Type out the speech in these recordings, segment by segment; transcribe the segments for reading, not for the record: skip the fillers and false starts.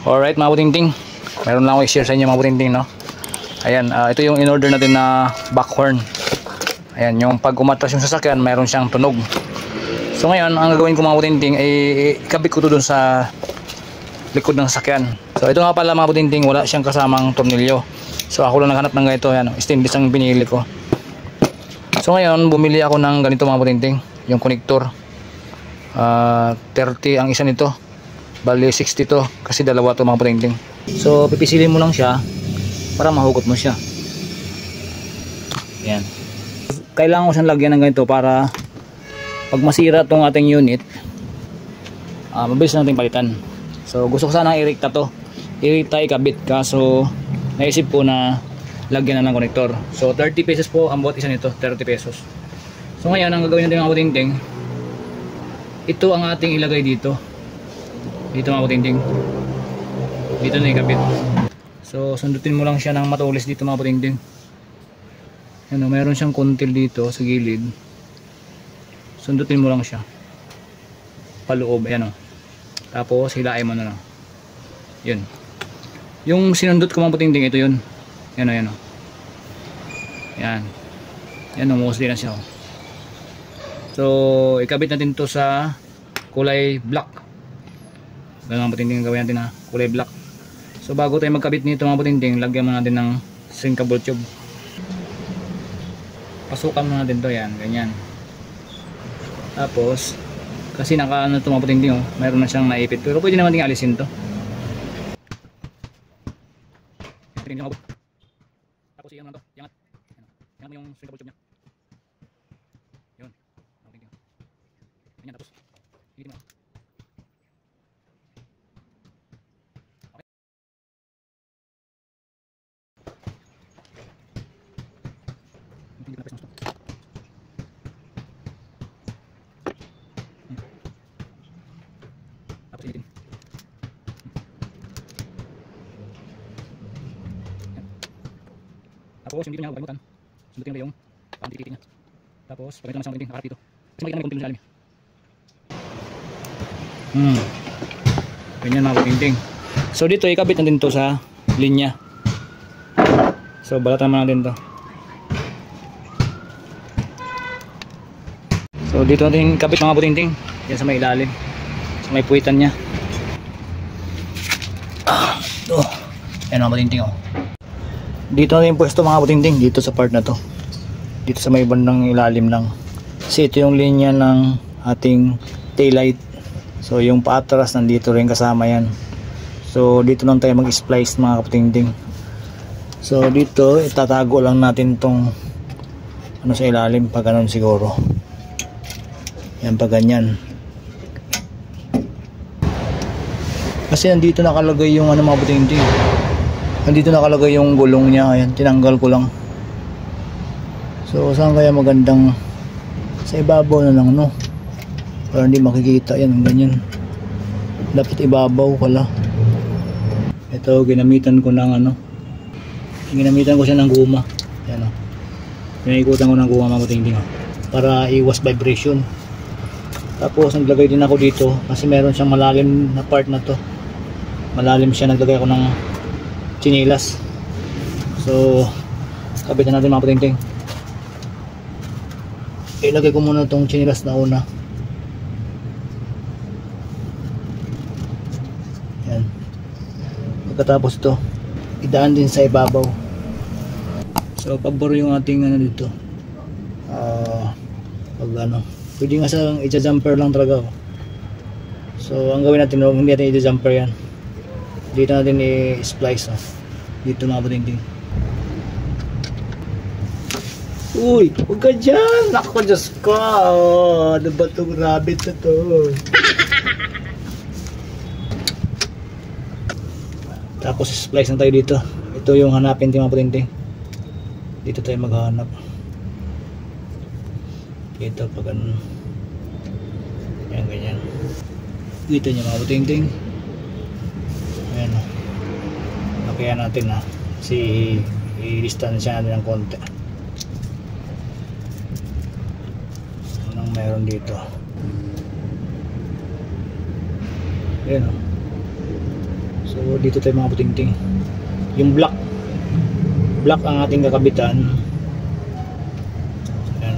Alright mga butingting, meron lang ako i-share sa inyo mga butingting, no? Ayan, ito yung in-order natin na back horn. Ayan, yung pag umatras yung sasakyan, mayroon siyang tunog. So ngayon, ang gagawin ko mga butingting ay ikabit ko to dun sa likod ng sasakyan. So ito nga pala mga butingting, wala siyang kasamang tornilyo. So ako lang naghanap ng ganito, ayan, stainless ang pinili ko. So ngayon, bumili ako ng ganito mga butingting, yung connector. 30 ang isa nito. Bali 60 to kasi dalawa to mga butingting. So pipisilin mo lang siya para mahugot mo siya. Yan. Kailangan ko siyang lagyan ng ganito para pag masira tong ating unit, mabilis natin palitan. So gusto ko sana i-rekta to. I-rekta ikabit, kaso naisip ko na lagyan na ng konektor. So 30 pesos po ang bawat isa nito, 30 pesos. So ngayon ang gagawin natin mga butingting, ito ang ating ilagay dito. Dito mga butingting, dito na ikabit. So sundutin mo lang siya ng matulis dito mga butingting. Ano, mayroon siyang kontil dito sa gilid. Sundutin mo lang siya paloob, ayan o. Tapos hilain mo na lang. Yun. Yung sinundot ko mga butingting, ito yun. Yan o, yan o. Yan. Yan o, mostly na siya o. So ikabit natin to sa kulay black. Ganun mga butingting gawin natin, kulay black. So bago tayo magkabit nito mga butingting, lagyan mo natin ng sinkable tube. Pasukan mo natin to, yan, ganyan. Tapos kasi nakaano to mga butingting, mayroon na siyang naipit, pero pwede naman din alisin to. Tapos iyan lang to, yangat. Yangat mo yung sinkable tube nya. Yun, mga butingting. Ganyan, tapos higit mo. Tapos ilitin. Tapos yung dito niya, huwag kalimutan. Sundutin mo yung pang-titi niya. Tapos pag ito naman siyang nakaharap dito, kasi makita na may kontil sa alim. Ganyan mga butingting. So dito ikabit natin to sa linya. So balatan naman natin to. So dito natin kabit mga butingting, yan sa may ilalim, sa may puwitan nya. Ito, yan mga butingting o. Dito natin pwesto mga butingting, dito sa part na to, dito sa may bandang ilalim lang, kasi ito yung linya ng ating taillight. So yung paatras nandito rin kasama yan. So dito lang tayo mag-splice mga butingting. So dito itatago lang natin tong ano sa ilalim, pag ganun siguro. Yan, pag ganyan. Kasi nandito nakalagay yung ano mga butingting. Nandito nakalagay yung gulong niya. Ayan, tinanggal ko lang. So saan kaya magandang, sa ibabaw na lang, no? Para hindi makikita. Yan, ganyan. Dapat ibabaw pala. Ito, ginamitan ko ng ano, ginamitan ko siya ng guma. Yan o. Pinaikutan ko ng guma mga butingting, para iwas vibration. Tapos naglagay din ako dito kasi meron siyang malalim na part na to. Malalim siya, naglagay ako ng chinilas. So kabitan natin mga butingting. Ilagay ko muna tong chinilas na una. Yan. Pagkatapos ito, idaan din sa ibabaw. So pabor yung ating ano dito. Pag ano, pwede nga sa i-jumper lang talaga. So ang gawin natin, hindi natin i-jumper yan. Dito natin i-splice. Dito mga butingting. Uy, huwag ka dyan. Ako, Diyos ko. Ano ba itong rabbit na to? Tapos splice na tayo dito. Ito yung hanapin natin mga butingting. Dito tayo maghanap. Dito pag ano. Yan, ganyan. Dito niya mga butingting. Ayan o. Kaya natin i-distansya natin ng konti. Anong meron dito? Ayan o. So So dito tayo mga puting-ting. Yung black ang ating kakabitan. Ayan.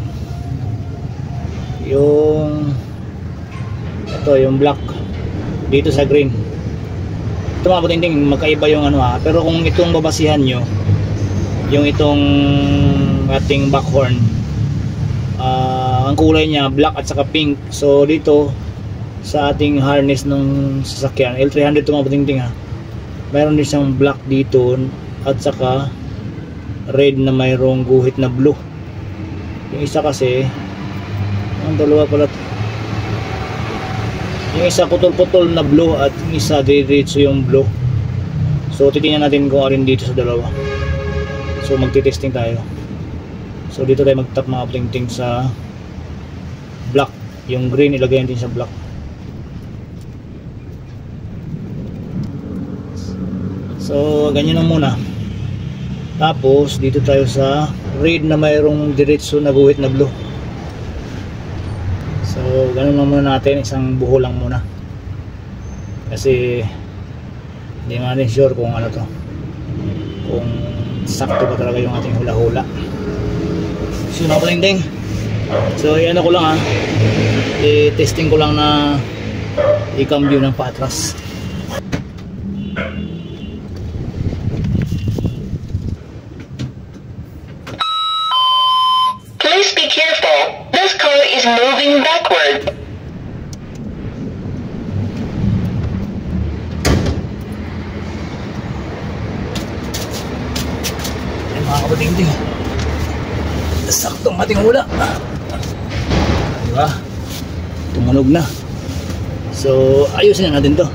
Yung black dito sa green. Ito mga puting-ting, magkaiba yung ano ha. Pero kung itong babasihan nyo, yung itong ating backhorn, ang kulay niya black at saka pink. So dito sa ating harness ng sasakyan L300 ito mga puting-ting ha, mayroon din siyang black dito at saka red na mayroong guhit na blue. Yung isa kasi, ang dalawa pala, yung isa putol-putol na blue at yung isa diretso yung blue. So titingnan natin kung arin dito sa dalawa. So magti-testing tayo. So dito tayo mag-tap mga puting-ting sa black. Yung green ilagay natin sa black. So ganyan lang muna. Tapos dito tayo sa red na mayroong diretso na guhit na blue. So ganun lang muna natin, isang buho lang muna. Kasi hindi natin sure kung ano to, kung sakto ba talaga yung ating hula-hula. So mga puting-ting, so ano ko lang ha, i-testing ko lang na i-cambio ng patras. Please be careful. This car is moving backward. Ayan mga kaputing-ting, saktong ating hula. Diba? Tumunog na. So ayusin na natin to.